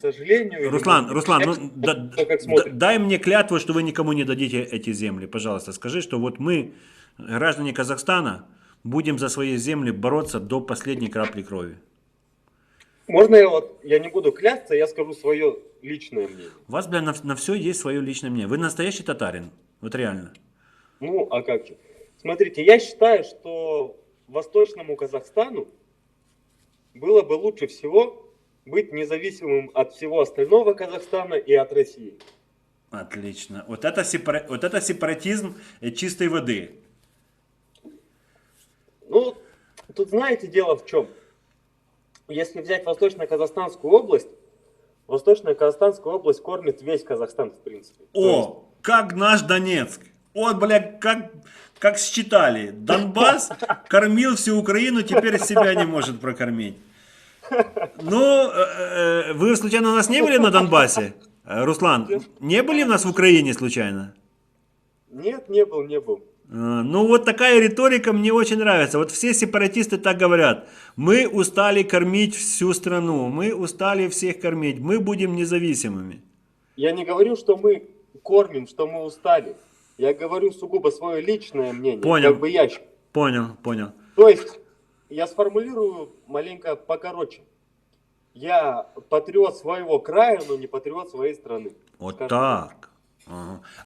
сожалению, или, может быть, к Руслан, ну счастью, кто как смотрит. дай мне клятву, что вы никому не дадите эти земли. Пожалуйста, скажи, что вот мы, граждане Казахстана, будем за свои земли бороться до последней капли крови. Можно я не буду клясться, я скажу свое личное мнение. У вас, бля, на все есть свое личное мнение. Вы настоящий татарин. Вот реально. Ну, а как же? Смотрите, я считаю, что Восточному Казахстану было бы лучше всего быть независимым от всего остального Казахстана и от России. Отлично. Вот это сепаратизм чистой воды. Ну, тут знаете, дело в чем? Если взять Восточно-Казахстанскую область, Восточно-Казахстанская область кормит весь Казахстан, в принципе. То есть, О, как наш Донецк. Вот, бля, как считали. Донбасс кормил всю Украину, теперь себя не может прокормить. Ну, вы случайно у нас не были на Донбассе? Руслан, не были у нас в Украине случайно? нет, не был, не был. Ну, вот такая риторика мне очень нравится. Вот все сепаратисты так говорят. Мы устали кормить всю страну, мы устали всех кормить, мы будем независимыми. Я не говорю, что мы кормим, что мы устали. Я говорю сугубо свое личное мнение, как Понял, бы я считаю. понял. То есть, я сформулирую маленько покороче. Я патриот своего края, но не патриот своей страны. Вот Скажем так. так. Ага.